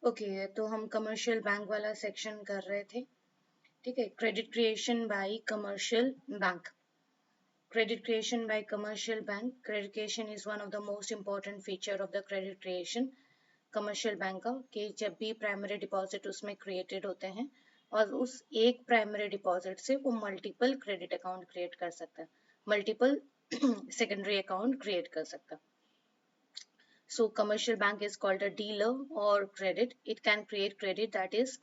Okay तो हम commercial bank वाला सेक्शन कर रहे थे। ठीक है, credit creation bye commercial bank. Credit creation by commercial bank. Credit creation is one of the most important feature of the credit creation commercial bank का, कि जब भी प्राइमरी डिपॉजिट उसमें क्रिएटेड होते हैं और उस एक प्राइमरी डिपॉजिट से वो मल्टीपल क्रेडिट अकाउंट क्रिएट कर सकता है, मल्टीपल सेकेंडरी अकाउंट क्रिएट कर सकता है. So commercial bank is called a dealer or credit. It can create credit that is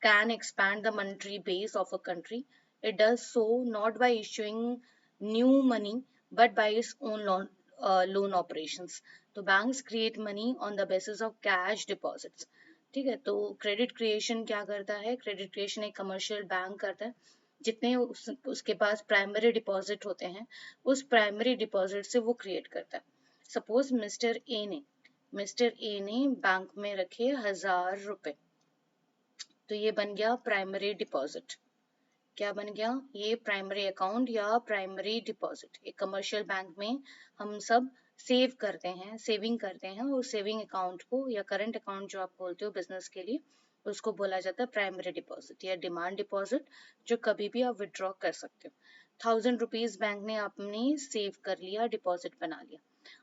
can expand the monetary base of a country. It does so not by issuing new money but by its own loan operations. तो banks create money on the basis of cash deposits. ठीक है, तो credit creation क्या करता है? Credit creation एक commercial bank करता है. जितने उसके पास प्राइमरी डिपॉजिट होते हैं उस प्राइमरी डिपॉजिट से वो क्रिएट करता है. सपोज मिस्टर ए ने बैंक में रखे 1000 रुपए, तो ये बन गया प्राइमरी डिपॉजिट. क्या बन गया? ये प्राइमरी अकाउंट या प्राइमरी डिपॉजिट. एक कमर्शियल बैंक में हम सब सेव करते हैं, सेविंग करते हैं, और सेविंग अकाउंट को या करंट अकाउंट जो आप बोलते हो बिजनेस के लिए, उसको बोला जाता है प्राइमरी डिपॉजिट या डिमांड डिपॉजिट, जो कभी भी आप विड्रॉ कर सकते हो. 1000 रुपीज बैंक ने आपने सेव कर लिया, डिपॉजिट बना लिया.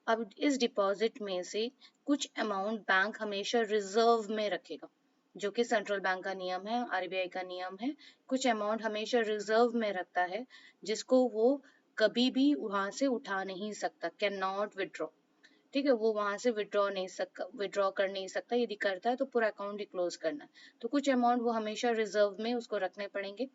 अब इस डिपॉजिट में से कुछ अमाउंट बैंक हमेशा रिजर्व में रखेगा, जो कि सेंट्रल बैंक का नियम है, आरबीआई का नियम है. कुछ अमाउंट हमेशा रिजर्व में रखता है जिसको वो कभी भी वहां से उठा नहीं सकता, कैन नॉट विड्रॉ. ठीक है, वो वहां से विड्रॉ कर नहीं सकता. यदि करता है तो पूरा अकाउंट ही क्लोज करना है. तो कुछ अमाउंट वो हमेशा रिजर्व में उसको रखने पड़ेंगे.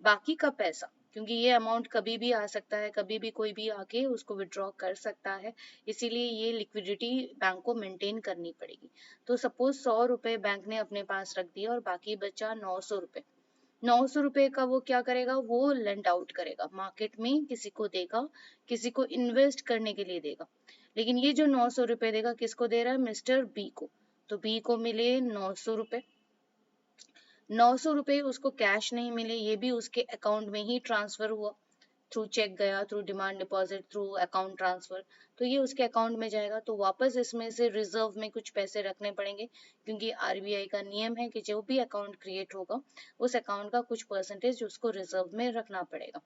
बाकी का पैसा, क्योंकि ये अमाउंट कभी भी आ सकता है, कभी भी कोई भी आके उसको विड्रॉ कर सकता है, इसीलिए ये लिक्विडिटी बैंक को मेंटेन करनी पड़ेगी. तो सपोज 100 रुपए बैंक ने अपने पास रख दिया और बाकी बचा 900 रुपए. 900 रुपए का वो क्या करेगा? वो लेंड आउट करेगा, मार्केट में किसी को देगा, किसी को इन्वेस्ट करने के लिए देगा. लेकिन ये जो 900 रुपए देगा किसको दे रहा है? मिस्टर बी को. तो बी को मिले 900 रुपए. 900 रुपए उसको कैश नहीं मिले, ये भी उसके अकाउंट में ही ट्रांसफर हुआ, थ्रू चेक गया, through demand deposit, through account transfer. तो ये उसके अकाउंट में जाएगा. तो वापस इसमें से रिजर्व में कुछ पैसे रखने पड़ेंगे, क्योंकि आरबीआई का नियम है कि जो भी अकाउंट क्रिएट होगा उस अकाउंट का कुछ परसेंटेज उसको रिजर्व में रखना पड़ेगा.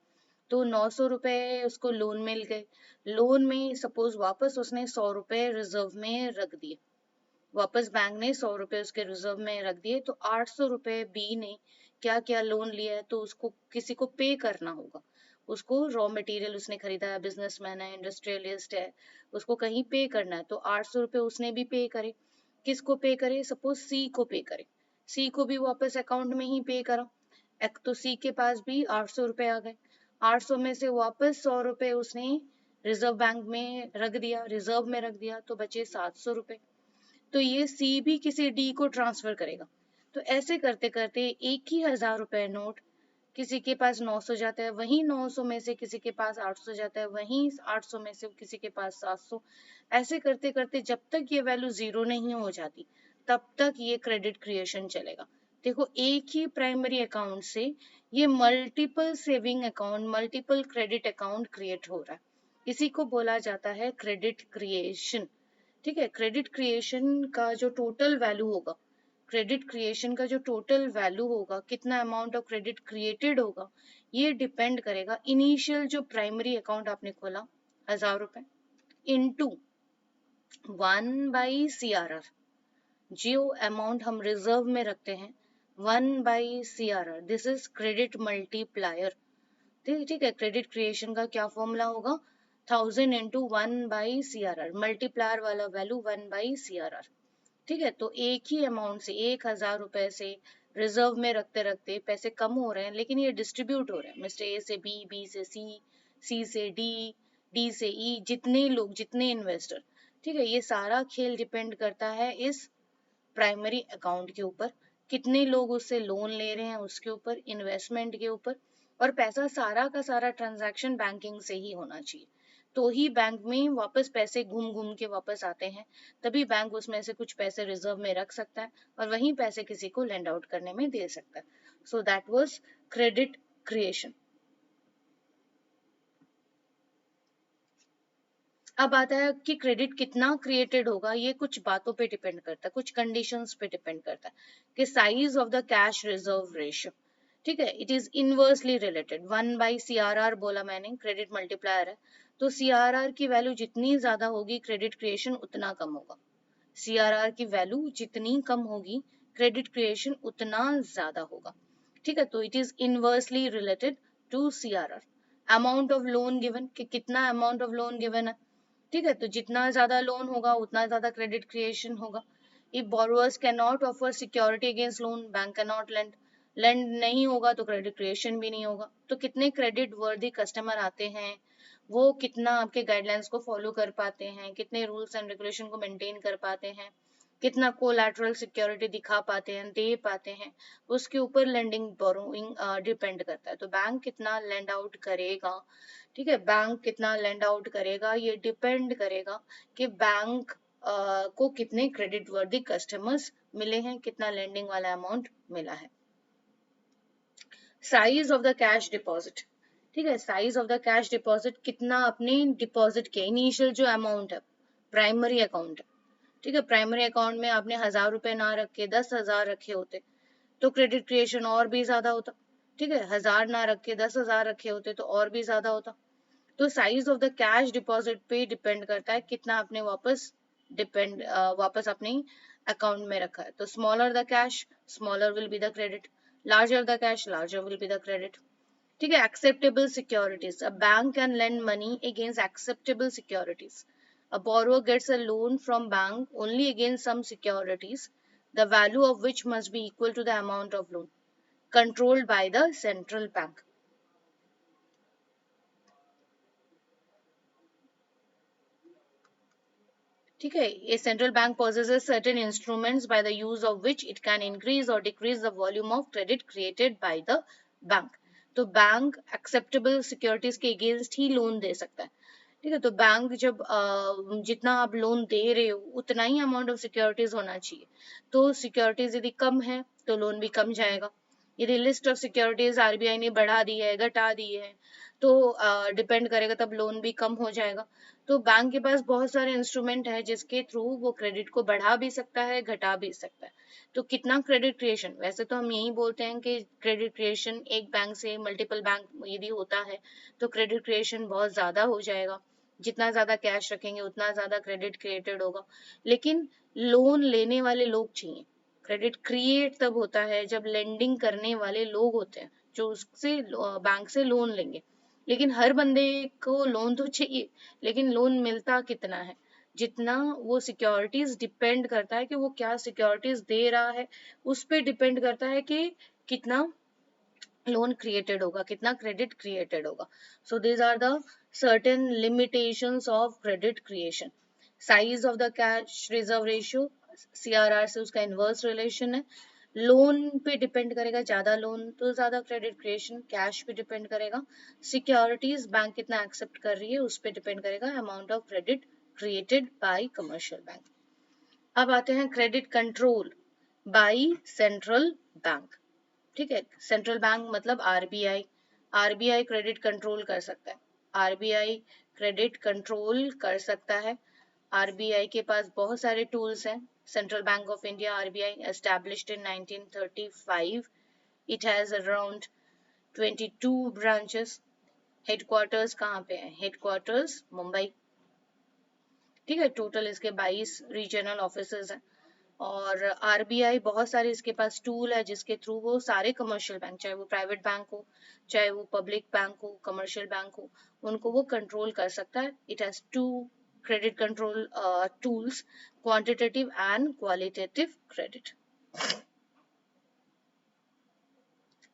तो 900 रुपए उसको लोन मिल गए. लोन में सपोज वापस उसने 100 रुपए रिजर्व में रख दिए, वापस बैंक ने 100 रुपए उसके रिजर्व में रख दिए. तो 800 रुपए बी ने क्या क्या लोन लिया है, तो उसको किसी को पे करना होगा. उसको रॉ मटेरियल उसने खरीदा है, बिजनेसमैन है, इंडस्ट्रियलिस्ट है, उसको कहीं पे करना है. तो 800 रुपए उसने भी पे करे. किसको पे करे? सपोज सी को पे करे. सी को भी वापस अकाउंट में ही पे करा. तो सी के पास भी 800 रुपए आ गए. 800 में से वापस 100 रुपए उसने रिजर्व बैंक में रख दिया, रिजर्व में रख दिया, तो बचे 700 रुपए. तो ये सी भी किसी डी को ट्रांसफर करेगा. तो ऐसे करते करते एक ही 1000 रुपए नोट किसी के पास 900 जाता है, वहीं 900 में से किसी के पास 800 जाता है, वहीं 800 में से किसी के पास 700. ऐसे करते करते जब तक ये वैल्यू जीरो नहीं हो जाती तब तक ये क्रेडिट क्रिएशन चलेगा. देखो, एक ही प्राइमरी अकाउंट से ये multiple saving account, multiple credit account create हो रहा है. इसी को बोला जाता है क्रेडिट क्रिएशन. ठीक है, क्रेडिट क्रिएशन का जो टोटल वैल्यू होगा, क्रेडिट क्रिएशन का जो टोटल वैल्यू होगा, कितना अमाउंट ऑफ क्रेडिट क्रिएटेड होगा, ये डिपेंड करेगा इनिशियल जो प्राइमरी अकाउंट आपने खोला 1000 रुपए इनटू 1/CRR, जो अमाउंट हम रिजर्व में रखते हैं 1/CRR. This is credit multiplier. ठीक है, क्रेडिट क्रिएशन का क्या फॉर्मूला होगा? 1000 इंटू 1/CRR, मल्टीप्लायर वाला वैल्यू 1/CRR. ठीक है, तो एक ही अमाउंट से 1000 रुपए से रिजर्व में रखते रखते पैसे कम हो रहे हैं, लेकिन ये डिस्ट्रीब्यूट हो रहे हैं. मिस्टर ए से बी, बी से सी, सी से डी, डी से ई, जितने लोग, जितने इन्वेस्टर. ठीक है, ये सारा खेल डिपेंड करता है इस प्राइमरी अकाउंट के ऊपर, कितने लोग उससे लोन ले रहे हैं उसके ऊपर, इन्वेस्टमेंट के ऊपर. और पैसा सारा का सारा ट्रांजैक्शन बैंकिंग से ही होना चाहिए, तो ही बैंक में वापस पैसे घूम घूम के वापस आते हैं. तभी बैंक उसमें से कुछ पैसे रिजर्व में रख सकता है और वहीं पैसे किसी को लेंड आउट करने में दे सकता है. So that was credit creation. अब आता है कि क्रेडिट कितना क्रिएटेड होगा, ये कुछ बातों पे डिपेंड करता है, कुछ कंडीशंस पे डिपेंड करता है कि size of the cash reserve ratio, ठीक है, it is inversely related 1/CRR बोला मैंने, क्रेडिट मल्टीप्लायर है, तो CRR की वैल्यू जितनी ज्यादा होगी क्रेडिट क्रिएशन उतना कम होगा। CRR की वैल्यू जितनी कम होगी क्रेडिट क्रिएशन उतना ज्यादा होगा, ठीक है, तो it is inversely related to CRR। Amount of loan given, कि कितना अमाउंट ऑफ लोन गिवन है, ठीक है, तो जितना ज्यादा लोन होगा उतना ज्यादा क्रेडिट क्रिएशन होगा। If borrowers can not offer security against loan, bank can not lend, lend नहीं होगा तो क्रेडिट क्रिएशन भी नहीं होगा। तो कितने क्रेडिट वर्दी कस्टमर आते हैं, वो कितना आपके गाइडलाइंस को फॉलो कर पाते हैं, कितने रूल्स एंड रेगुलेशन को मेंटेन कर पाते हैं, कितना कोलैटरल सिक्योरिटी दिखा पाते हैं, दे पाते हैं, उसके ऊपर लेंडिंग बोरोइंग डिपेंड करता है। तो बैंक कितना लेंड आउट करेगा, ठीक है, बैंक कितना लेंड आउट करेगा ये डिपेंड करेगा कि बैंक को कितने क्रेडिट वर्दी कस्टमर्स मिले हैं, कितना लेंडिंग वाला अमाउंट मिला है। Size of the cash deposit, ठीक है, size of the cash deposit, कितना आपने डिपॉजिट किया, इनिशियल जो अमाउंट है, प्राइमरी अकाउंट है, ठीक है, प्राइमरी अकाउंट में आपने 1000 रुपए ना रखे 10,000 रखे होते तो क्रेडिट क्रिएशन और भी ज्यादा होता, ठीक है, 1000 ना रखे 10,000 रखे होते तो और भी ज्यादा होता। तो size of the cash deposit पे डिपेंड करता है कितना आपने वापस अपने अकाउंट में रखा है। तो smaller the cash smaller will be the credit, larger the cash larger will be the credit, ठीक है। Acceptable securities, a bank can lend money against acceptable securities, a borrower gets a loan from bank only against some securities, the value of which must be equal to the amount of loan, controlled by the central bank। ठीक है, a central bank possesses certain instruments by the use of which it can increase or decrease the volume of credit created by the bank। तो bank acceptable securities के against ही loan दे सकता है, ठीक है। तो bank जब जितना आप लोन दे रहे हो उतना ही अमाउंट ऑफ सिक्योरिटीज होना चाहिए। तो सिक्योरिटीज यदि कम है तो लोन भी कम जाएगा, यदि लिस्ट ऑफ सिक्योरिटीज आरबीआई ने बढ़ा दी है घटा दी है तो डिपेंड करेगा, तब लोन भी कम हो जाएगा। तो बैंक के पास बहुत सारे इंस्ट्रूमेंट है जिसके थ्रू वो क्रेडिट को बढ़ा भी सकता है घटा भी सकता है। तो कितना क्रेडिट क्रिएशन, वैसे तो हम यही बोलते हैं कि क्रेडिट क्रिएशन एक बैंक से मल्टीपल बैंक यदि होता है तो क्रेडिट क्रिएशन बहुत ज्यादा हो जाएगा, जितना ज्यादा कैश रखेंगे उतना ज्यादा क्रेडिट क्रिएटेड होगा। लेकिन लोन लेने वाले लोग चाहिए, क्रेडिट क्रिएट तब होता है जब लेंडिंग करने वाले लोग होते हैं जो उससे बैंक से लोन लेंगे। लेकिन हर बंदे को लोन तो चाहिए, लेकिन लोन मिलता कितना है, जितना वो सिक्योरिटीज डिपेंड करता है कि वो क्या सिक्योरिटीज दे रहा है, उस पे डिपेंड करता है कि कितना लोन क्रिएटेड होगा, कितना क्रेडिट क्रिएटेड होगा। So these are the certain limitations of credit creation. Size of the cash reserve ratio, CRR से उसका इनवर्स रिलेशन है। लोन पे डिपेंड करेगा, ज्यादा लोन तो ज्यादा क्रेडिट क्रिएशन, कैश पे डिपेंड करेगा, सिक्योरिटीज बैंक कितना एक्सेप्ट कर रही है उस पे डिपेंड करेगा amount of credit created by commercial bank. अब आते हैं credit control by central bank, ठीक है, सेंट्रल बैंक मतलब आरबीआई, आरबीआई क्रेडिट कंट्रोल कर सकता है, आरबीआई क्रेडिट कंट्रोल कर सकता है। आरबीआई के पास बहुत सारे टूल्स हैं। Central bank of India RBI established in 1935, it has around 22 branches। Headquarters कहाँ पे है, हेडक्वार्टर्स मुंबई, ठीक है, टोटल इसके 22 रीजनल ऑफिसेज हैं। और आरबीआई बहुत सारे इसके पास टूल है जिसके थ्रू वो सारे कमर्शियल बैंक, चाहे वो प्राइवेट बैंक हो चाहे वो पब्लिक बैंक हो कमर्शियल बैंक हो, उनको वो कंट्रोल कर सकता है। It has to credit control tools, quantitative and qualitative credit.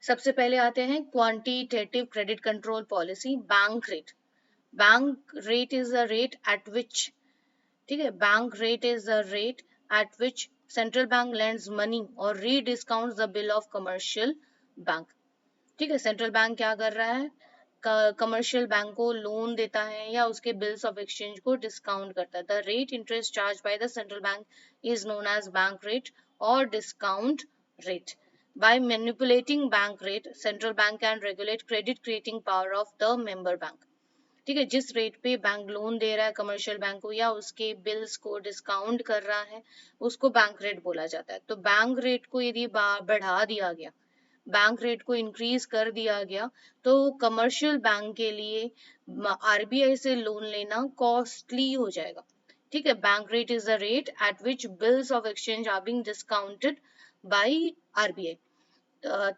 सबसे पहले आते हैं quantitative credit control policy, bank rate. Bank rate is the rate at which, ठीक है, bank rate is the rate at which central bank lends money और rediscounts the bill of commercial bank, ठीक है। Central bank क्या कर रहा है, commercial bank को लोन देता है या उसके बिल्स ऑफ एक्सचेंज को डिस्काउंट करता है। The rate interest charge by the central bank is known as bank rate और discount rate. By manipulating bank rate, central bank can regulate credit creating power of the member bank, ठीक है, जिस rate पे bank loan दे रहा है commercial bank को या उसके बिल्स को डिस्काउंट कर रहा है, उसको बैंक रेट बोला जाता है। तो बैंक रेट को यदि बढ़ा दिया गया, बैंक रेट को इंक्रीज कर दिया गया, तो कमर्शियल बैंक के लिए आरबीआई से लोन लेना कॉस्टली हो जाएगा। ठीक है, bank rate is the rate at which bills of exchange are being discounted by RBI.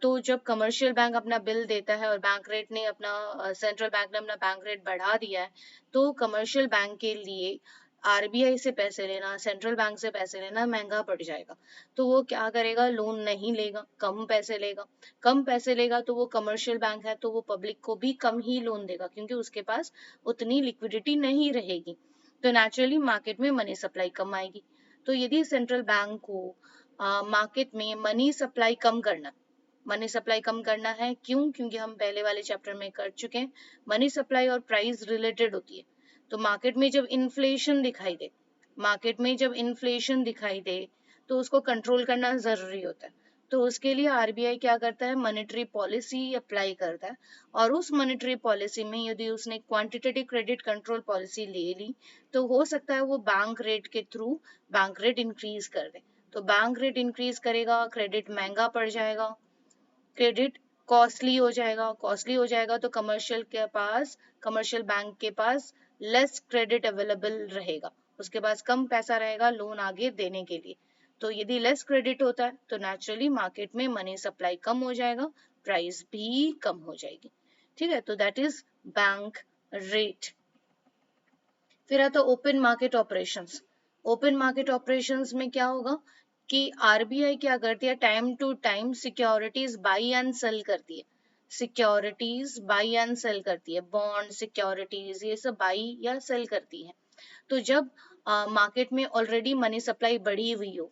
तो जब कमर्शियल बैंक अपना बिल देता है और बैंक रेट ने अपना सेंट्रल बैंक ने अपना बैंक रेट बढ़ा दिया है, तो कमर्शियल बैंक के लिए आरबीआई से पैसे लेना, सेंट्रल बैंक से पैसे लेना महंगा पड़ जाएगा। तो वो क्या करेगा, लोन नहीं लेगा, कम पैसे लेगा। कम पैसे लेगा तो वो कमर्शियल बैंक है तो वो पब्लिक को भी कम ही लोन देगा, क्योंकि उसके पास उतनी लिक्विडिटी नहीं रहेगी। तो नेचुरली मार्केट में मनी सप्लाई कम आएगी। तो यदि सेंट्रल बैंक को मार्केट में मनी सप्लाई कम करना, मनी सप्लाई कम करना है, क्यों? क्योंकि हम पहले वाले चैप्टर में कर चुके हैं, मनी सप्लाई और प्राइस रिलेटेड होती है। तो मार्केट में जब इन्फ्लेशन दिखाई दे, मार्केट में जब इन्फ्लेशन दिखाई दे तो उसको कंट्रोल करना जरूरी होता है। तो उसके लिए आरबीआई क्या करता है, मॉनेटरी पॉलिसी अप्लाई करता है। और उस मॉनेटरी पॉलिसी में यदि उसने क्वांटिटेटिव क्रेडिट कंट्रोल पॉलिसी ले ली, तो हो सकता है वो बैंक रेट के थ्रू बैंक रेट इंक्रीज कर दे। तो बैंक रेट इंक्रीज करेगा, क्रेडिट महंगा पड़ जाएगा, क्रेडिट कॉस्टली हो जाएगा। कॉस्टली हो जाएगा तो कमर्शियल बैंक के पास लेस क्रेडिट अवेलेबल रहेगा, उसके पास कम पैसा रहेगा लोन आगे देने के लिए। तो यदि लेस क्रेडिट होता है तो नेचुरली मार्केट में मनी सप्लाई कम हो जाएगा, प्राइस भी कम हो जाएगी। ठीक है, तो दैट इज बैंक रेट। फिर आता open market operations. Open market operations में क्या होगा कि आरबीआई क्या करती है, time to time securities buy and sell करती है। सिक्योरिटीज बाई एंड सेल करती है, बॉन्ड, सिक्योरिटीज, ये सब बाई या सेल करती है। तो जब मार्केट में ऑलरेडी मनी सप्लाई बढ़ी हुई हो,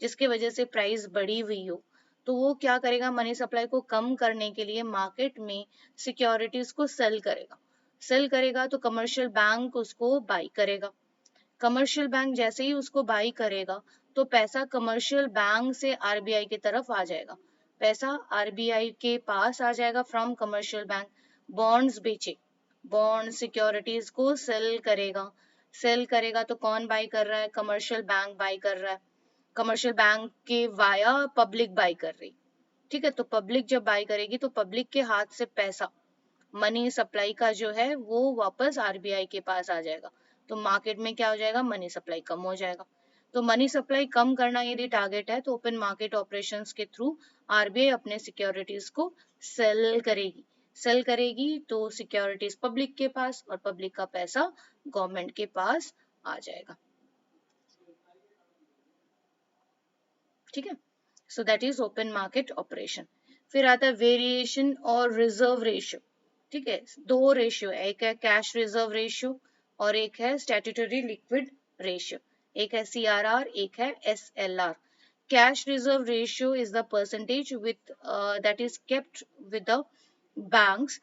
जिसके वजह से प्राइस बढ़ी हुई हो, तो वो क्या करेगा, मनी सप्लाई को कम करने के लिए मार्केट में सिक्योरिटीज को सेल करेगा। सेल करेगा तो कमर्शियल बैंक उसको बाई करेगा। कमर्शियल बैंक जैसे ही उसको बाई करेगा तो पैसा कमर्शियल बैंक से आरबीआई की तरफ आ जाएगा, पैसा आरबीआई के पास आ जाएगा फ्रॉम कमर्शियल बैंक। बॉन्ड्स बेचे, बॉन्ड सिक्योरिटीज को सेल करेगा। सेल करेगा तो कौन बाई कर रहा है, कमर्शियल बैंक बाई कर रहा है, कमर्शियल बैंक के वाया पब्लिक बाई कर रही। ठीक है, तो पब्लिक जब बाई करेगी तो पब्लिक के हाथ से पैसा, मनी सप्लाई का जो है वो वापस आरबीआई के पास आ जाएगा। तो मार्केट में क्या हो जाएगा, मनी सप्लाई कम हो जाएगा। तो मनी सप्लाई कम करना यदि टारगेट है तो ओपन मार्केट ऑपरेशंस के थ्रू आरबीआई अपने सिक्योरिटीज को सेल करेगी। सेल करेगी तो सिक्योरिटीज पब्लिक के पास और पब्लिक का पैसा गवर्नमेंट के पास आ जाएगा। ठीक है, so that is open market operation. फिर आता है वेरिएशन और रिजर्व रेशियो। ठीक है, दो रेशियो है, एक है कैश रिजर्व रेशियो और एक है स्टैट्यूटरी लिक्विड रेशियो। एक है सीआरआर, एक है SLR. Cash reserve ratio is the percentage with that is kept with the banks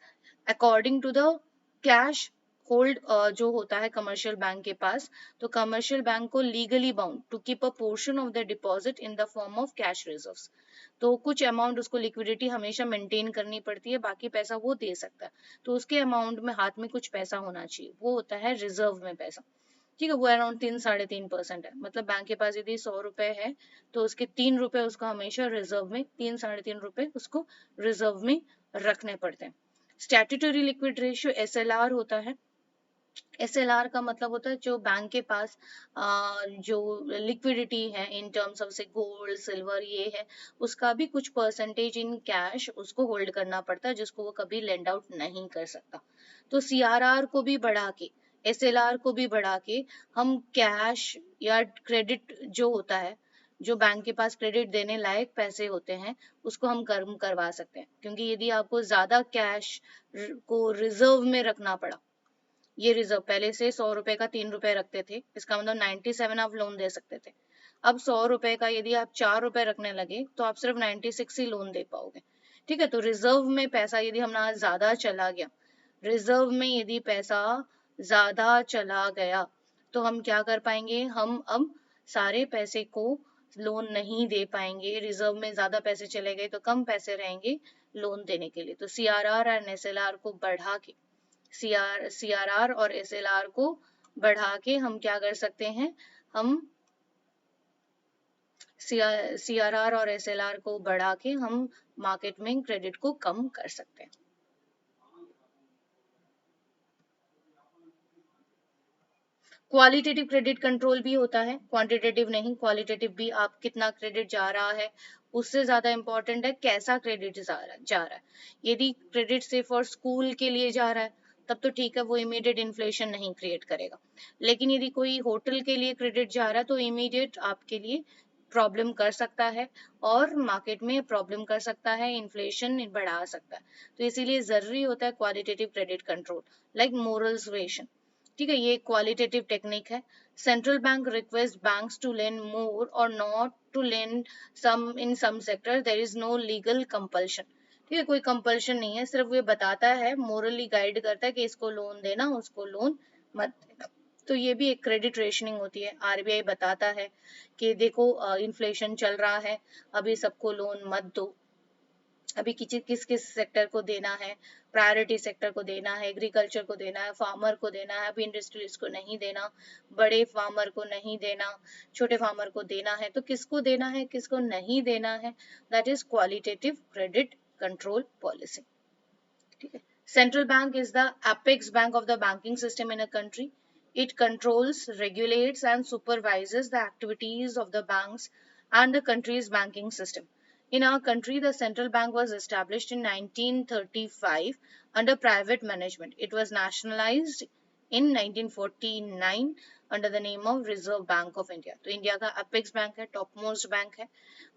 according to the cash hold जो होता है कमर्शियल बैंक के पास। तो कमर्शियल बैंक को legally bound to keep a portion of the deposit in the form of cash reserves. तो कुछ amount उसको लिक्विडिटी हमेशा मेंटेन करनी पड़ती है, बाकी पैसा वो दे सकता है। तो उसके अमाउंट में हाथ में कुछ पैसा होना चाहिए, वो होता है रिजर्व में पैसा। ठीक है, वो अराउंड 3-3.5% है। मतलब बैंक के पास यदि 100 रुपए है तो उसके 3 रुपए उसको हमेशा रिजर्व में, 3-3.5 रुपए उसको रिजर्व में रखने पड़ते हैं। स्टैट्यूटरी लिक्विड रेशियो एसएलआर होता है। एसएलआर का मतलब होता है जो बैंक के पास जो लिक्विडिटी है इन टर्म्स ऑफ से गोल्ड सिल्वर ये है, उसका भी कुछ परसेंटेज इन कैश उसको होल्ड करना पड़ता है, जिसको वो कभी लेंड आउट नहीं कर सकता। तो सीआरआर को भी बढ़ा के, एसएलआर को भी बढ़ा के हम कैश या क्रेडिट जो होता है, जो बैंक के पास क्रेडिट देने लायक पैसे होते हैं, उसको हम कम करवा सकते हैं। क्योंकि यदि आपको ज्यादा कैश को रिजर्व में रखना पड़ा, ये रिजर्व पहले से 100 रुपए का 3 रुपए रखते थे, इसका मतलब 97 आप लोन दे सकते थे। अब 100 रुपए का यदि आप 4 रुपए रखने लगे तो आप सिर्फ 96 ही लोन दे पाओगे। ठीक है, तो रिजर्व में पैसा यदि हमारा ज्यादा चला गया, रिजर्व में यदि पैसा ज्यादा चला गया तो हम क्या कर पाएंगे, हम अब सारे पैसे को लोन नहीं दे पाएंगे। रिजर्व में ज्यादा पैसे चले गए तो कम पैसे रहेंगे लोन देने के लिए। तो सीआरआर और एसएलआर को बढ़ा के CRR और SLR को बढ़ा के हम क्या कर सकते हैं, हम CRR और SLR को बढ़ा के हम मार्केट में क्रेडिट को कम कर सकते हैं। क्वालिटेटिव क्रेडिट कंट्रोल भी होता है, क्वांटिटेटिव नहीं, क्वालिटेटिव भी। आप कितना क्रेडिट जा रहा है उससे ज्यादा इंपॉर्टेंट है कैसा क्रेडिट जा रहा है। यदि क्रेडिट सिर्फ और स्कूल के लिए जा रहा है तब तो ठीक है, वो इमीडिएट इन्फ्लेशन नहीं क्रिएट करेगा। लेकिन यदि कोई होटल के लिए क्रेडिट जा रहा है तो इमीडिएट आपके लिए प्रॉब्लम कर सकता है और मार्केट में प्रॉब्लम कर सकता है, इन्फ्लेशन बढ़ा सकता है। तो इसीलिए जरूरी होता है qualitative credit control, like moral suasion. ठीक है, ये क्वालिटेटिव टेक्निक है। Central bank request banks to lend more और not to lend some in some sector, there is no legal compulsion. ठीक है, कोई कंपल्शन नहीं है, सिर्फ ये बताता है, मोरली गाइड करता है कि इसको लोन देना, उसको लोन मत देना। तो ये भी एक क्रेडिट रेशनिंग होती है। RBI बताता है कि देखो इन्फ्लेशन चल रहा है, अभी सबको लोन मत दो, अभी किस किस सेक्टर को देना है, प्रायोरिटी सेक्टर को देना है, एग्रीकल्चर को देना है, फार्मर को देना है, अभी इंडस्ट्रीज को नहीं देना, बड़े फार्मर को नहीं देना, छोटे फार्मर को देना है, तो किसको देना है किसको नहीं देना है, that is qualitative credit control policy. ठीक है, central bank is the apex bank of the banking system in a country. It controls, regulates, and supervises the activities of the banks and the country's banking system. In our country, the central bank was established in 1935 under private management. It was nationalized in 1949 under the name of Reserve Bank of India. तो India का apex bank है, top most bank है,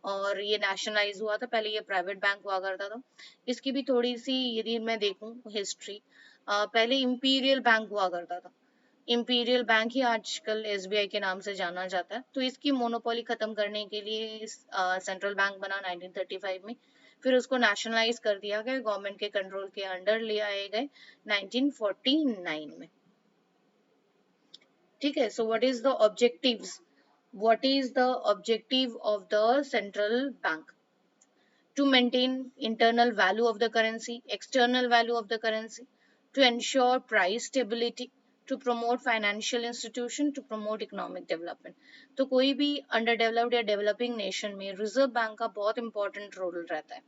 और ये nationalise हुआ था, पहले ये प्राइवेट बैंक हुआ करता था। इसकी भी थोड़ी सी यदि मैं देखूं हिस्ट्री, पहले इंपीरियल बैंक हुआ करता था। इंपीरियल बैंक ही आजकल SBI के नाम से जाना जाता है। तो इसकी मोनोपोली खत्म करने के लिए सेंट्रल बैंक बना 1935 में, फिर उसको नेशनलाइज कर दिया गया, गवर्नमेंट के कंट्रोल के अंडर ले आए गए 1949 में। ठीक है, so what is the objectives, what is the objective of the central bank? To maintain internal value of the currency, external value of the currency, to ensure price stability, to promote financial institution, to promote economic development. तो कोई भी under developed या developing nation में reserve bank का बहुत important role रहता है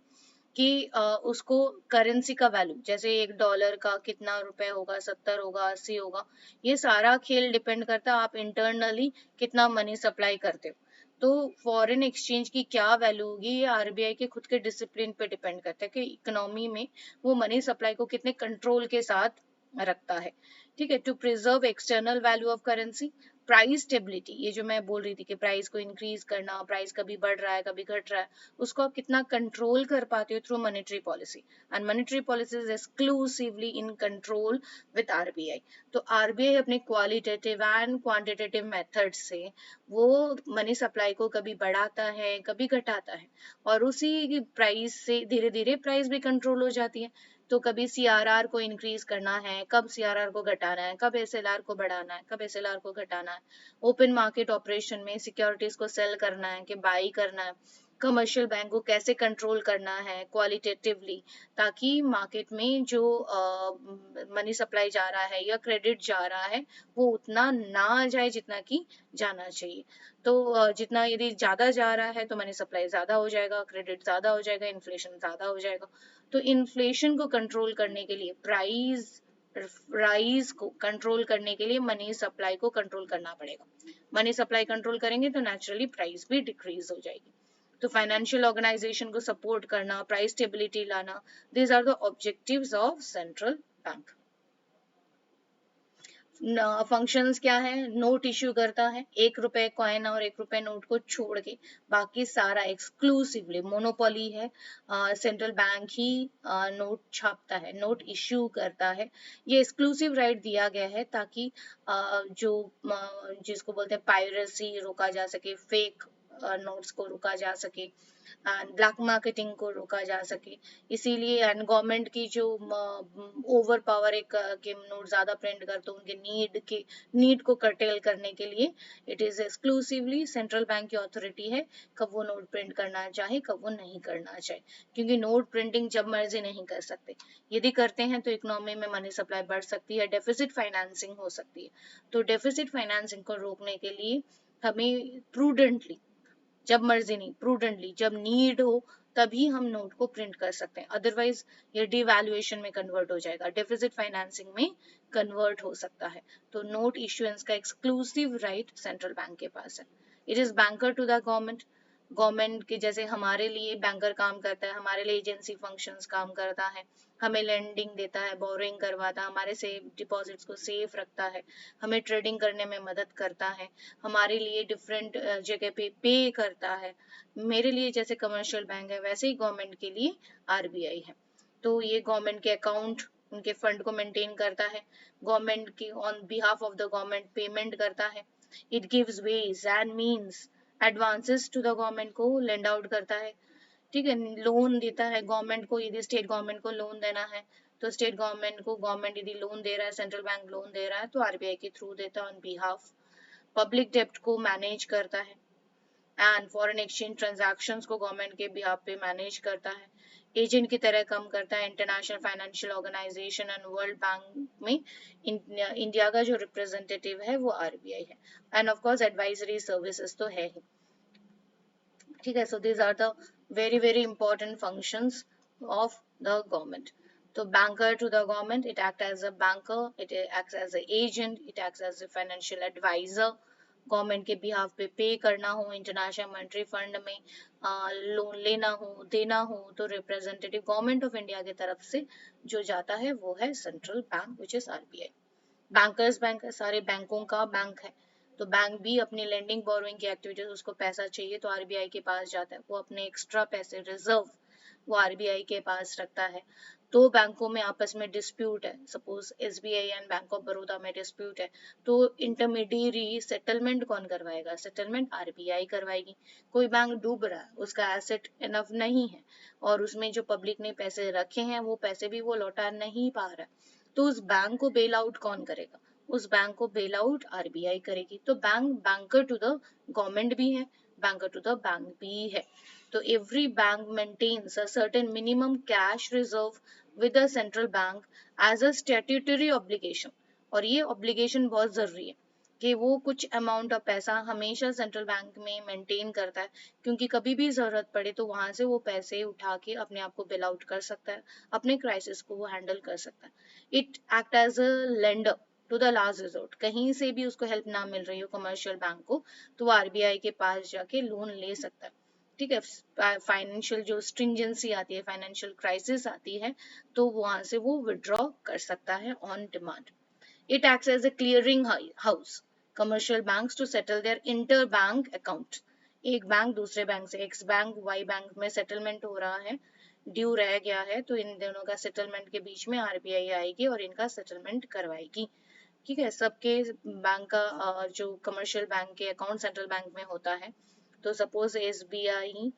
कि उसको करेंसी का वैल्यू, जैसे $1 का कितना रुपए होगा, 70 होगा, 80 होगा, ये सारा खेल डिपेंड करता है आप इंटरनली कितना मनी सप्लाई करते हो। तो फॉरेन एक्सचेंज की क्या वैल्यू होगी, ये RBI के खुद के डिसिप्लिन पे डिपेंड करता है कि इकोनॉमी में वो मनी सप्लाई को कितने कंट्रोल के साथ रखता है। ठीक है, to preserve external value of currency, price stability, ये जो मैं बोल रही थी कि प्राइस को इंक्रीज करना, प्राइस कभी बढ़ रहा है कभी घट रहा है, उसको आप कितना कंट्रोल कर पाते हो through monetary policy, and monetary policy is exclusively in control with RBI। तो RBI अपने क्वालिटेटिव एंड क्वांटिटेटिव मेथड से वो मनी सप्लाई को कभी बढ़ाता है कभी घटाता है, और उसी प्राइस से धीरे धीरे प्राइस भी कंट्रोल हो जाती है। तो कभी CRR को इंक्रीज करना है, कब CRR को घटाना है, कब SLR को बढ़ाना है, कब SLR को घटाना है, ओपन मार्केट ऑपरेशन में सिक्योरिटीज को सेल करना है कि बाई करना है, कमर्शियल बैंक को कैसे कंट्रोल करना है क्वालिटेटिवली, ताकि मार्केट में जो मनी सप्लाई जा रहा है या क्रेडिट जा रहा है वो उतना ना जाए जितना कि जाना चाहिए। तो जितना यदि ज्यादा जा रहा है तो मनी सप्लाई ज्यादा हो जाएगा, क्रेडिट ज्यादा हो जाएगा, इन्फ्लेशन ज्यादा हो जाएगा। तो इन्फ्लेशन को कंट्रोल करने के लिए, प्राइस राइज को कंट्रोल करने के लिए मनी सप्लाई को कंट्रोल करना पड़ेगा। मनी सप्लाई कंट्रोल करेंगे तो नेचुरली प्राइस भी डिक्रीज हो जाएगी। तो फाइनेंशियल ऑर्गेनाइजेशन को सपोर्ट करना, प्राइस स्टेबिलिटी लाना, these are the objectives of central bank. Functions क्या है, नोट इश्यू करता है, ₹1 कॉइन और ₹1 नोट को छोड़ के बाकी सारा एक्सक्लूसिवली मोनोपोली है, सेंट्रल बैंक ही नोट छापता है, नोट इश्यू करता है। ये एक्सक्लूसिव राइट दिया गया है ताकि जो जिसको बोलते हैं पायरेसी रोका जा सके, फेक नोट्स को रोका जा सके एंड ब्लैक मार्केटिंग को रोका जा सके। इसीलिए एंड गवर्नमेंट की जो ओवर पावर एक के नोट ज़्यादा प्रिंट कर, तो उनके नीड को कर्टेल करने के लिए it is exclusively central bank की अथॉरिटी है कब वो नोट प्रिंट करना चाहे कब वो नहीं करना चाहे, क्योंकि नोट प्रिंटिंग जब मर्जी नहीं कर सकते। यदि करते हैं तो इकोनॉमी में मनी सप्लाई बढ़ सकती है, डेफिसिट फाइनेंसिंग हो सकती है। तो डेफिसिट फाइनेंसिंग को रोकने के लिए हमें प्रूडेंटली, जब मर्जी नहीं, प्रूडेंटली जब नीड हो तभी हम नोट को प्रिंट कर सकते हैं, अदरवाइज ये डिवैल्यूएशन में कन्वर्ट हो जाएगा, डेफिसिट फाइनेंसिंग में कन्वर्ट हो सकता है। तो नोट इश्यूएंस का एक्सक्लूसिव राइट सेंट्रल बैंक के पास है। It is banker to the government. Government के जैसे हमारे लिए बैंकर काम करता है, हमारे लिए एजेंसी फंक्शंस काम करता है, हमें लेंडिंग देता है, बोरिंग करवाता है, हमारे सेफ डिपॉजिट्स को सेफ रखता है, हमें ट्रेडिंग करने में मदद करता है, हमारे लिए डिफरेंट जगह पे करता है। मेरे लिए जैसे कमर्शियल बैंक है वैसे ही गवर्नमेंट के लिए आरबीआई है। तो ये गवर्नमेंट के अकाउंट, उनके फंड को मेंटेन करता है, गवर्नमेंट की on behalf of the government payment करता है, it gives ways and means advances to the government को लेंड आउट करता है, ठीक है, लोन देता है गवर्नमेंट को। यदि स्टेट गवर्नमेंट को लोन देना है तो स्टेट गवर्नमेंट को गवर्नमेंट यदि लोन दे रहा है, सेंट्रल बैंक लोन दे रहा है तो आरबीआई के थ्रू देता है ऑन बिहाफ। पब्लिक डेब्ट को मैनेज करता है एंड फॉरेन एक्सचेंज ट्रांजैक्शंस को गवर्नमेंट के बिहाफ पे मैनेज करता है, एजेंट की तरह काम करता है international financial organisation and world bank में। इंडिया का जो रिप्रेजेंटेटिव है वो आरबीआई है and of course advisory services तो है ही, ठीक है। So these are the very very important functions of the government. तो banker to the government, it act as a banker, it acts as a agent, it acts as a financial adviser. Government के behalf पे करना हो, International Monetary Fund में loan लेना हो, देना हो, तो रिप्रेजेंटेटिव गवर्नमेंट ऑफ इंडिया की तरफ से जो जाता है वो है central bank which is RBI. Bankers bank है, सारे बैंकों का बैंक है। तो बैंक भी अपनी लेंडिंग बोरोइंग की एक्टिविटीज, उसको पैसा चाहिए तो आरबीआई के पास जाता है, वो अपने एक्स्ट्रा पैसे रिजर्व वो आरबीआई के पास रखता है। तो बैंकों में आपस में डिस्प्यूट है, suppose SBI and bank of Baroda में डिस्प्यूट है, तो इंटरमीडियरी सेटलमेंट कौन करवाएगा? सेटलमेंट आरबीआई करवाएगी। कोई बैंक डूब रहा है, उसका एसेट इनफ नहीं है और उसमें जो पब्लिक ने पैसे रखे हैं वो पैसे भी वो लौटा नहीं पा रहा है, तो उस बैंक को बेल आउट कौन करेगा? उस बैंक को बेल आउट आरबीआई करेगी। तो bank banker to the government भी है, बैंकर टू द बैंक भी है। तो every bank maintains a certain minimum cash reserve with the central bank as a statutory obligation. और ये ऑब्लिगेशन बहुत जरूरी है कि वो कुछ अमाउंट ऑफ पैसा हमेशा सेंट्रल बैंक में मेंटेन करता है, क्योंकि कभी भी जरूरत पड़े तो वहां से वो पैसे उठा के अपने आप को बिल आउट कर सकता है, अपने क्राइसिस को वो हैंडल कर सकता है। It act as a lender to the last resort. कहीं से भी उसको हेल्प ना मिल रही हो कमर्शियल बैंक को, तो वो आरबीआई के पास जाके लोन ले सकता है, ठीक है। फाइनेंशियल जो स्ट्रिंजेंसी आती है, फाइनेंशियल क्राइसिस आती है, तो वहां से वो विड्रॉ कर सकता है on demand. It acts as a clearing house, commercial banks to settle their interbank account. एक बैंक दूसरे बैंक से, एक्स बैंक वाई बैंक में सेटलमेंट हो रहा है, ड्यू रह गया है, तो इन दोनों का सेटलमेंट के बीच में आरबीआई आएगी और इनका सेटलमेंट करवाएगी, ठीक है। सबके बैंक का जो कमर्शियल बैंक के अकाउंट सेंट्रल बैंक में होता है, तो सपोज एसबीआई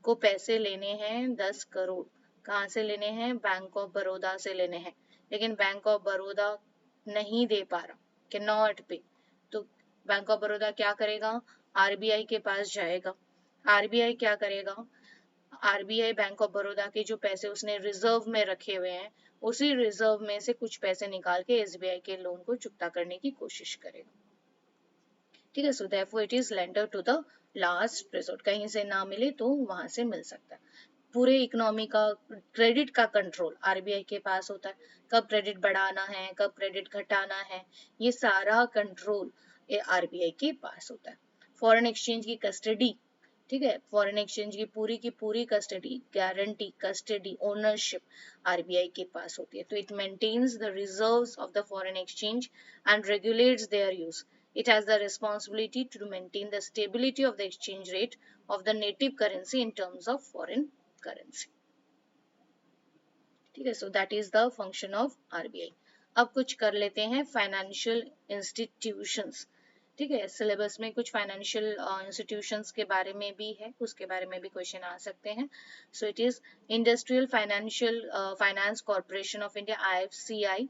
को पैसे लेने हैं 10 करोड़, कहाँ से लेने हैं? बैंक ऑफ बड़ौदा से लेने हैं, लेकिन बैंक ऑफ बड़ौदा नहीं दे पा रहा, कि नॉट पे। तो बैंक ऑफ बड़ौदा क्या करेगा? आरबीआई के पास जाएगा। आरबीआई क्या करेगा? आरबीआई बैंक ऑफ बड़ौदा के जो पैसे उसने रिजर्व में रखे हुए हैं, उसी रिजर्व में से कुछ पैसे निकाल के एसबीआई के लोन को चुकता करने की कोशिश करेगा, ठीक है। So therefore it is lender to the last resort, कहीं से ना मिले तो वहां से मिल सकता है। पूरे इकोनॉमी का क्रेडिट का कंट्रोल आरबीआई के पास होता है, कब क्रेडिट बढ़ाना है, कब क्रेडिट घटाना है, ये सारा कंट्रोल आरबीआई के पास होता है। फॉरेन एक्सचेंज की कस्टडी, ठीक है, फॉरेन एक्सचेंज की पूरी custody, guarantee, custody, ownership RBI के पास होती है। तो it maintains the reserves of the foreign exchange and regulates their use. It has the responsibility to maintain the stability of the exchange rate of the native currency in terms of foreign currency. ठीक है, so that is the function of RBI. अब कुछ कर लेते हैं financial institutions, ठीक है, syllabus में कुछ फाइनेंशियल इंस्टीट्यूशंस के बारे में भी है, उसके बारे में भी क्वेश्चन आ सकते हैं. So it is industrial financial finance corporation of India, IFCI.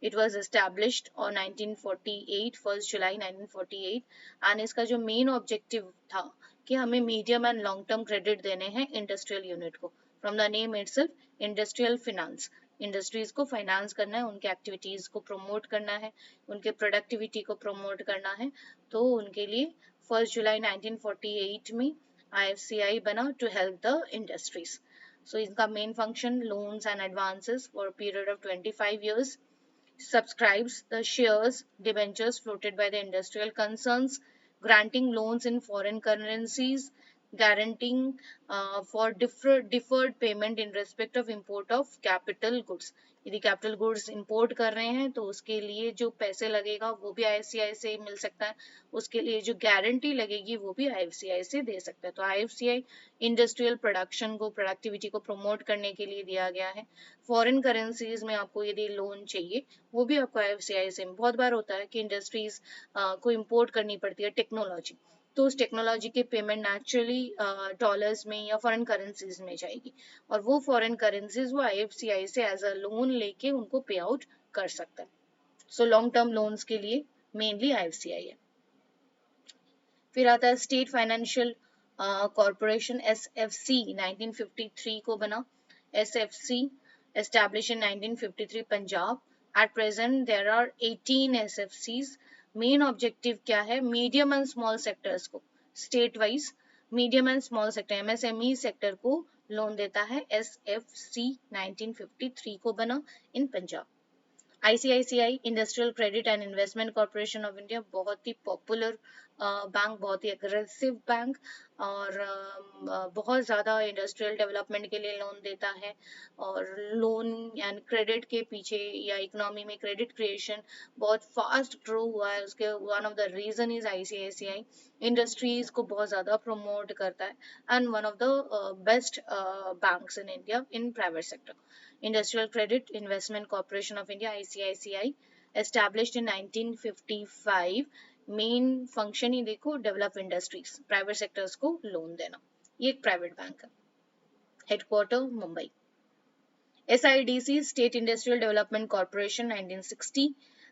It was established on 1948, 1st July 1948, and इसका जो मेन ऑब्जेक्टिव था कि हमें medium and long term credit देने हैं इंडस्ट्रियल यूनिट को. From the name itself, industrial finance, industries को finance करना है, उनके एक्टिविटीज को प्रमोट करना है, उनके प्रोडक्टिविटी को प्रमोट करना है. तो उनके लिए 1st जुलाई 1948 में IFCI बना टू हेल्प द इंडस्ट्रीज. सो इनका main function loans and advances for period of 25 years, subscribes the shares, debentures floated by the industrial concerns, granting loans in foreign currencies, guaranteeing for deferred payment in respect of import of capital goods. यदि capital goods import कर रहे हैं तो उसके लिए जो पैसे लगेगा वो भी IFCI से मिल सकता है, उसके लिए जो गारंटी लगेगी वो भी IFCI से दे सकता है. तो IFCI इंडस्ट्रियल प्रोडक्शन को, प्रोडक्टिविटी को प्रमोट करने के लिए दिया गया है. फॉरेन करेंसीज में आपको यदि लोन चाहिए वो भी आपको IFCI से. बहुत बार होता है कि इंडस्ट्रीज को इंपोर्ट करनी पड़ती है टेक्नोलॉजी, तो उस टेक्नोलॉजी की पेमेंट नेचुरली डॉलर्स में या फॉरेन करेंसीज में जाएगी, और वो फॉरेन करेंसीज वो IFCI से एज अ लोन लेके उनको पे आउट कर सकता है. सो लॉन्ग टर्म लोन्स के लिए मेनली IFCI है. फिर आता है स्टेट फाइनेंशियल कॉर्पोरेशन, SFC, 1953 को बना. SFC established in 1953 Punjab. At present there are 18 SFCs. Main objective क्या है? मीडियम एंड स्मॉल सेक्टर्स को state wise, medium and small sector MSME sector को लोन देता है. SFC 1953 को बना in Punjab. ICICI industrial credit and investment corporation of India, बहुत ही पॉपुलर बैंक, बहुत ही अग्रेसिव बैंक, और बहुत ज़्यादा इंडस्ट्रियल डेवलपमेंट के लिए लोन देता है. और लोन एंड क्रेडिट के पीछे या इकोनॉमी में क्रेडिट क्रिएशन बहुत फास्ट ग्रो हुआ है. उसके one of the reason is ICICI industries को बहुत ज़्यादा प्रमोट करता है, and one of the best banks in India in private sector. Industrial Credit Investment Corporation of India, ICICI, established in 1955. Main function ही देखो, डेवलप इंडस्ट्रीज, प्राइवेट सेक्टर्स को loan देना. ये एक प्राइवेट बैंक है. Headquarter Mumbai. SIDC, State Industrial Development Corporation, 1960.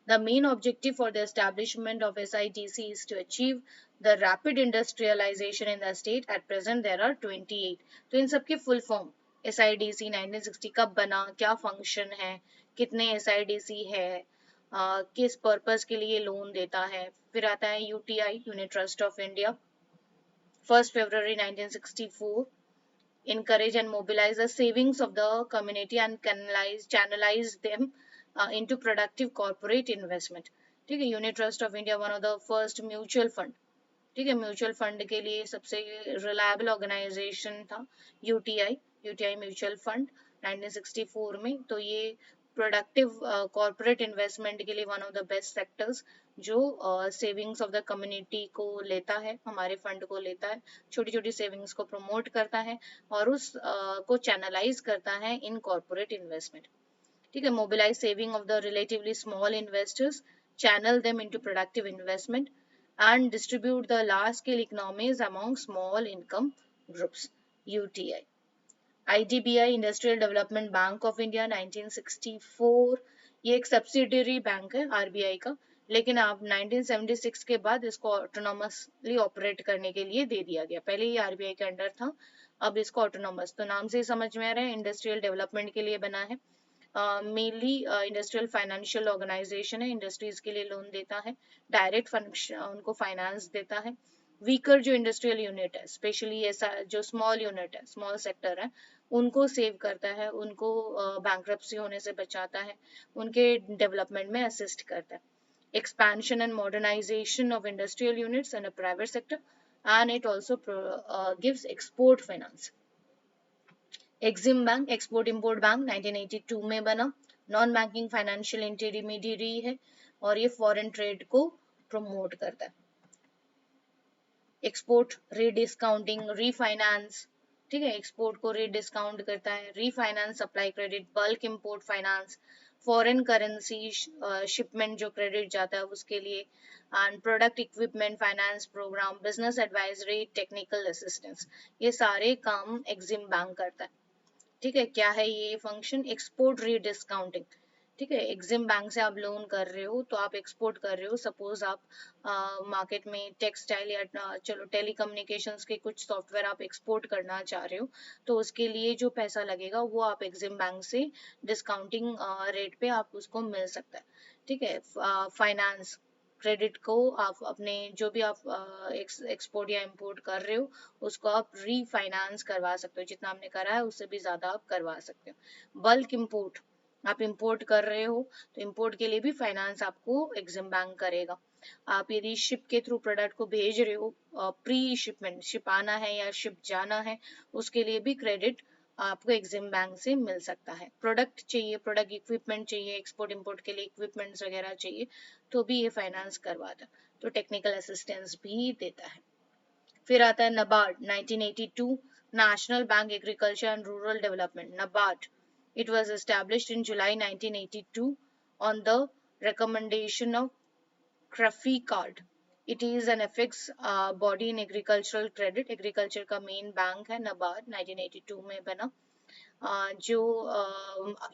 The main objective for the establishment of SIDC is to achieve the rapid industrialization in the state. At present there are 28. तो इन सबके full form, SIDC 1960 कब बना, क्या function है, कितने SIDC है, किस purpose के लिए लोन देता है. फिर आता है UTI, unit trust of India, 1st February 1964. Encourage and mobilize the savings of the community and channelize them into productive corporate investment. ठीक है. Unit trust of India one of the first mutual fund. ठीक है, mutual fund के लिए सबसे reliable organisation था UTI mutual fund 1964 में. तो ये प्रोडक्टिव कॉर्पोरेट इन्वेस्टमेंट के लिए one of the best sectors, जो सेविंग्स ऑफ द कम्युनिटी को लेता है, हमारे फंड को लेता है, छोटी छोटी सेविंग्स को प्रमोट करता है और उस को चैनलाइज करता है इन कॉर्पोरेट इन्वेस्टमेंट. ठीक है. Mobilise saving of the relatively small investors, channel them into productive investment and distribute the large scale economies among small income groups. UTI. IDBI, Industrial Development Bank of India, 1964. ये एक subsidiary bank है RBI का, लेकिन अब 1976 के बाद इसको autonomously operate करने के लिए दे दिया गया. पहले ये RBI के अंडर था, अब इसको ऑटोनॉमस. तो नाम से ही समझ में आ रहा है इंडस्ट्रियल डेवलपमेंट के लिए बना है. मेनली इंडस्ट्रियल फाइनेंशियल ऑर्गेनाइजेशन है, इंडस्ट्रीज के लिए लोन देता है, डायरेक्ट उनको फाइनेंस देता है. वीकर जो इंडस्ट्रियल यूनिट है, स्पेशली ऐसा जो स्मॉल यूनिट है, स्मॉल सेक्टर है, उनको सेव करता है, उनको बैंक्रप्सी होने से बचाता है, उनके डेवलपमेंट में असिस्ट करता है. Expansion and modernisation of industrial units in a private sector, and it also gives export finance. EXIM bank, export import bank, 1982 में बना. नॉन बैंकिंग फाइनेंशियल इंटरमीडियरी है और ये फॉरेन ट्रेड को प्रमोट करता है. एक्सपोर्ट रीडिस्काउंटिंग, रीफाइनेंस, ठीक है, एक्सपोर्ट को डिस्काउंट करता है, refinance supply credit, bulk import finance, foreign currency shipment जो क्रेडिट जाता है उसके लिए, and product equipment finance programme, business advisory, technical assistance, ये सारे काम एग्जिम बैंक करता है। ठीक है, क्या है ये फंक्शन? एक्सपोर्ट रीडिस्काउंटिंग। ठीक है, एग्जिम बैंक से आप लोन कर रहे हो तो आप एक्सपोर्ट कर रहे हो, सपोज आप मार्केट में टेक्सटाइल या चलो टेलीकम्युनिकेशंस के कुछ सॉफ्टवेयर आप एक्सपोर्ट करना चाह रहे हो, तो उसके लिए जो पैसा लगेगा वो आप एग्जिम बैंक से डिस्काउंटिंग रेट पे आप उसको मिल सकता है। ठीक है, फाइनेंस क्रेडिट को आप अपने जो भी आप एक्सपोर्ट या इंपोर्ट कर रहे हो उसको आप रीफाइनेंस करवा सकते हो, जितना आपने करा है उससे भी ज्यादा आप करवा सकते हो। बल्क इंपोर्ट, आप इंपोर्ट कर रहे हो तो इंपोर्ट के लिए भी फाइनेंस आपको एग्जिम बैंक करेगा। आप यदि शिप के थ्रू प्रोडक्ट को भेज रहे हो, प्री शिपमेंट, शिप आना है या शिप जाना है, उसके लिए भी क्रेडिट आपको एग्जिम बैंक से मिल सकता है। प्रोडक्ट चाहिए, प्रोडक्ट इक्विपमेंट चाहिए, एक्सपोर्ट इंपोर्ट के लिए इक्विपमेंट्स वगैरह चाहिए, तो भी ये फाइनेंस करवाता है, तो टेक्निकल असिस्टेंस भी देता है। फिर आता है NABARD 1982, national bank agriculture and rural development, NABARD. It was established in July 1982 on the recommendation of Cruffy Card. It is an FX body in agricultural credit. Agriculture का मेन बैंक है नबार्ड, 1982 में बना। जो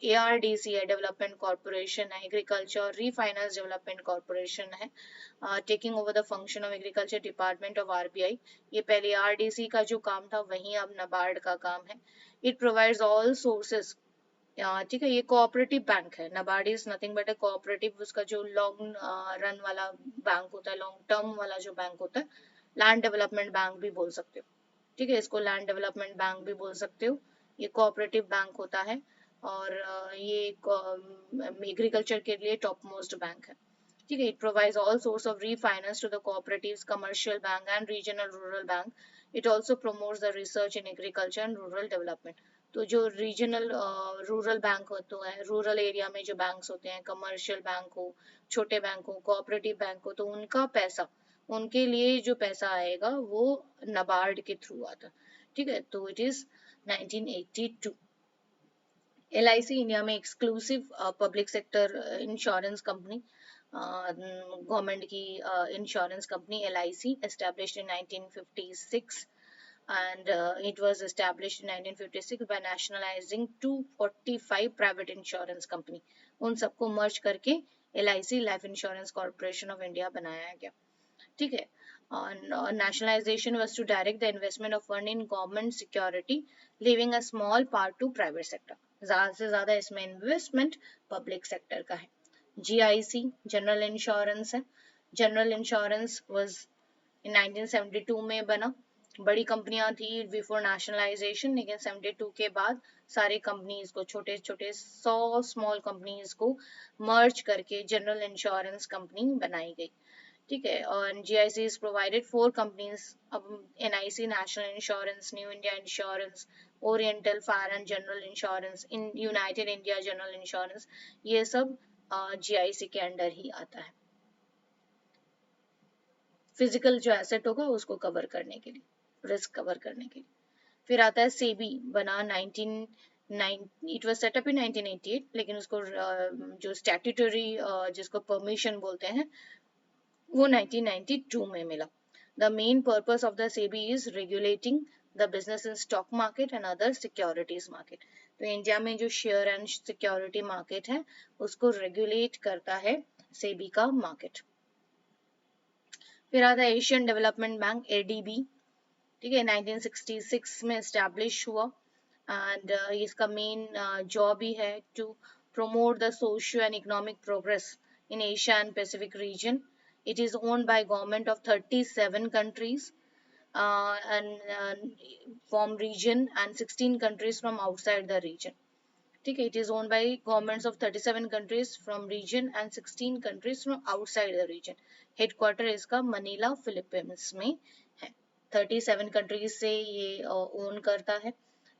ARDC है, डेवलपमेंट कॉरपोरेशन है, agriculture refinance development corporation है, taking over the function of agriculture department of RBI। ये पहले ARDC का जो काम था वही अब नबार्ड का काम है। इट प्रोवाइड्स ऑल सोर्सेज, ठीक है, ये कोऑपरेटिव बैंक है। NABARD is nothing but a cooperative, उसका जो लॉन्ग रन वाला बैंक होता है, लॉन्ग टर्म वाला जो बैंक होता है, लैंड डेवलपमेंट बैंक भी बोल सकते हो। ठीक है, इसको लैंड डेवलपमेंट बैंक भी बोल सकते हो। ये कोऑपरेटिव बैंक होता है और ये एग्रीकल्चर के लिए टॉप मोस्ट बैंक है। ठीक है, it provides all source of refinance to the cooperatives, commercial bank and regional rural bank. It also promotes the research in agriculture and rural development. तो जो रीजनल रूरल बैंक होते हैं, rural area में जो banks होते हैं, commercial bank हो, छोटे बैंक हो, कोऑपरेटिव बैंक हो, तो उनका पैसा, उनके लिए जो पैसा आएगा वो नबार्ड के थ्रू आता। ठीक है, तो इट इज 1982। LIC इंडिया में exclusive public sector insurance company, government की insurance company LIC, established in 1956, and it was established in 1956 by nationalizing 245 private insurance company। उन सबको मर्ज करके LIC life insurance corporation of India बनाया गया। ठीक है, nationalization was to direct the investment of fund in government security, leaving a small part to private sector। ज्यादा से ज्यादा इसमें इन्वेस्टमेंट पब्लिक सेक्टर का है। GIC जनरल इंश्योरेंस है। जनरल इंश्योरेंस वाज इन 1972 में बना। बड़ी कंपनियां थी बिफोर नेशनलाइजेशन, लेकिन 72 के बाद सारी कंपनीज को, छोटे छोटे 100 स्मॉल कंपनीज को मर्ज करके जनरल इंश्योरेंस कंपनी बनाई गई। ठीक है, और GIC इज प्रोवाइडेड 4 कंपनीज, अब NIC national insurance, new India insurance, oriental fire and general insurance, in United India general insurance, ये सब GIC के अंडर ही आता है। फिजिकल जो एसेट होगा उसको कवर करने के लिए, रिस्क कवर करने के लिए। फिर आता है सेबी, बना 19 it was set up in 1988, लेकिन उसको जो स्टैट्यूटरी जिसको परमिशन बोलते हैं वो 1992 में मिला। The main purpose of the SEBI is regulating the business in stock market and other securities market। तो इंडिया में जो शेयर एंड सिक्योरिटी मार्केट है उसको रेगुलेट करता है सेबी का मार्केट। फिर आता है एशियन डेवलपमेंट बैंक, ADB। ठीक है, 1966 में एस्टैब्लिश हुआ, एंड इसका मेन जॉब ही है to promote the socio and economic progress in Asia and Pacific region। It is owned by government of 37 countries and from region, and 16 countries from outside the region। ठीक है, it is owned by governments of 37 countries from region and 16 countries from outside the region। Headquarter इसका Manila Philippines में है। 37 countries से ये own करता है,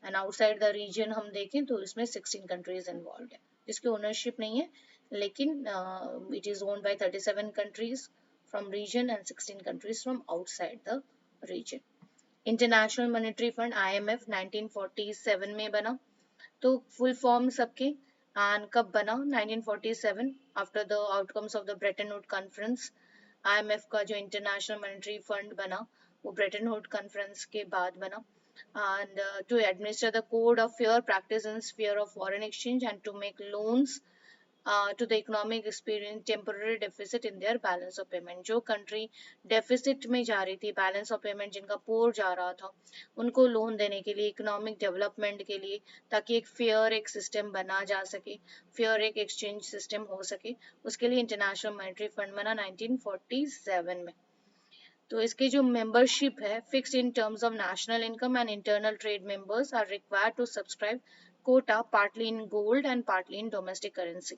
and outside the reason हम देखें तो इसमें 16 कंट्रीज इन्वॉल्व है, जिसकी ओनरशिप नहीं है, लेकिन it is owned by 37 countries from region and 16 countries from outside the region। International Monetary fund IMF 1947 में बना। तो फुल फॉर्म सबके एंड कब बना? 1947 after the outcomes of the Brayton Wood conference. IMF का जो इंटरनेशनल मॉनेटरी फंड बना वो ब्रेटन वुड कॉन्फ्रेंस के बाद बना, and to administer the code of fair practice in sphere of foreign exchange and to make loans to the economic experience temporary deficit in their balance of payment। जो country deficit में जा रही थी, balance of payment जिनका पोर जा रहा था, उनको लोन देने के लिए, इकोनॉमिक डेवलपमेंट के लिए, ताकि एक फेयर एक सिस्टम बना जा सके, फेयर एक एक्सचेंज सिस्टम हो सके, उसके लिए इंटरनेशनल मॉनेटरी फंड बना 1947 में। तो इसके जो मेंबरशिप है fixed in terms of national income and internal trade members are required to subscribe quota partly in gold and partly in domestic currency.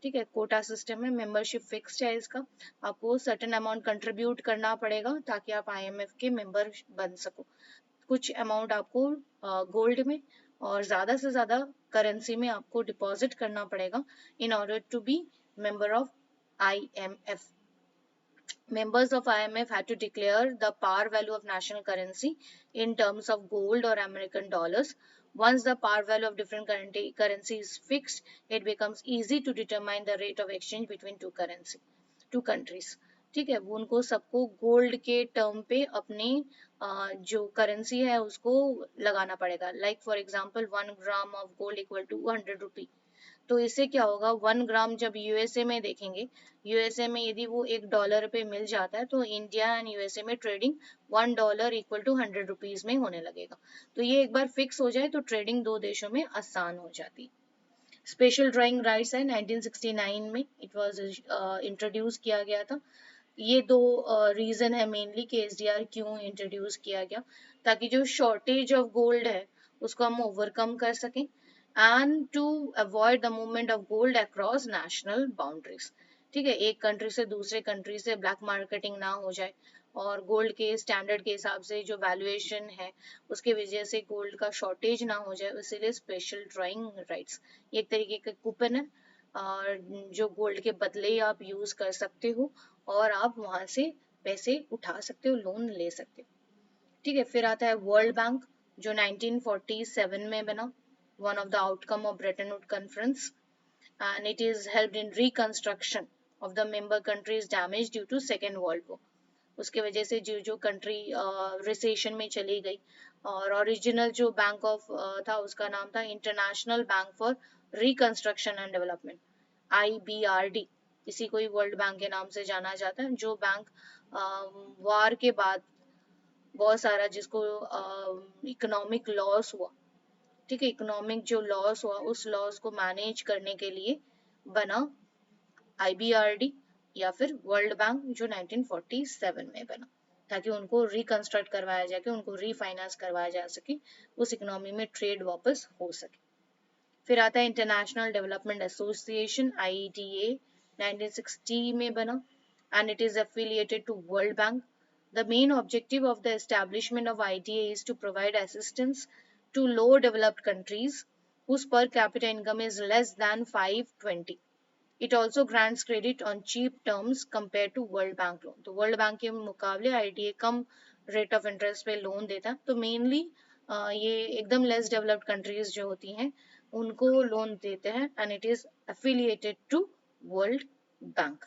ठीक है, कोटा सिस्टम में मेंबरशिप फिक्स्ड है इसका, आपको सर्टेन अमाउंट कंट्रीब्यूट करना पड़ेगा ताकि आप IMF के मेंबर बन सको। कुछ अमाउंट आपको गोल्ड में और ज्यादा से ज्यादा करेंसी में आपको डिपॉजिट करना पड़ेगा in order to be member of IMF। Members of IMF had to declare the par value of national currency in terms of gold or American dollars. Once the par value of different currency is fixed, it becomes easy to determine the rate of exchange between two countries. ठीक है, वो उनको सबको gold के term पे अपनी जो currency है उसको लगाना पड़ेगा। Like for example 1 gram of gold equal to 100 rupee. तो इससे क्या होगा, 1 ग्राम जब यूएसए में देखेंगे, यूएसए में यदि वो $1 पे मिल जाता है तो इंडिया एंड यूएसए में ट्रेडिंग $1 इक्वल टू 100 रुपीज में होने लगेगा। तो ये एक बार फिक्स हो जाए तो ट्रेडिंग दो देशों में आसान हो जाती है। स्पेशल ड्राइंग राइट्स है 1969 में इट वाज इंट्रोड्यूस किया गया था। ये दो रीजन है मेनली कि SDR क्यों इंट्रोड्यूस किया गया, ताकि जो शॉर्टेज ऑफ गोल्ड है उसको हम ओवरकम कर सकें and to avoid the movement of gold across national boundaries. ठीक है, एक कंट्री से दूसरे कंट्री से ब्लैक मार्केटिंग ना हो जाए और गोल्ड के स्टैंडर्ड के हिसाब से जो वैल्यूएशन है उसके वजह से गोल्ड का शॉर्टेज ना हो जाए, इसीलिए स्पेशल ड्राइंग राइट्स ये एक तरीके का कूपन है और जो गोल्ड के बदले आप यूज कर सकते हो और आप वहां से पैसे उठा सकते हो, लोन ले सकते हो। ठीक है, फिर आता है वर्ल्ड बैंक जो 1947 में बना, one of the outcome of Bretton Wood conference, and it is helped in reconstruction of the member countries damage due to second world war. उसके वजह से जो जो कंट्री रिसेशन में चली गई, और ओरिजिनल जो बैंक ऑफ था उसका नाम था international bank for reconstruction and development, IBRD। इसी को ही वर्ल्ड बैंक के नाम से जाना जाता है। जो बैंक वार के बाद बहुत सारा जिसको इकोनॉमिक लॉस हुआ, ठीक है, इकोनॉमिक जो लॉस हुआ उस लॉस को मैनेज करने के लिए बना IBRD या फिर वर्ल्ड बैंक जो 1947 में बना, ताकि उनको रिकंस्ट्रक्ट करवाया जाके, उनको रीफाइनेंस करवाया जा सके, उस इकोनॉमी में ट्रेड वापस हो सके। फिर आता है इंटरनेशनल डेवलपमेंट एसोसिएशन IETA 1960 में बना and it is affiliated to World Bank. The main objective of the establishment of IETA is to provide assistance to low developed countries whose per capita income is less than 520. It also grants credit on cheap terms compared to World Bank loan. तो World Bank के मुकाबले IETA come rate of interest पे loan देता है। तो mainly ये एकदम less developed countries जो होती हैं उनको लोन देते हैं and it is affiliated to World Bank.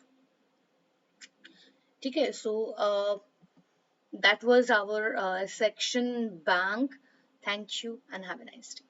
ठीक है, सो that was our section bank. Thank you and have a nice day.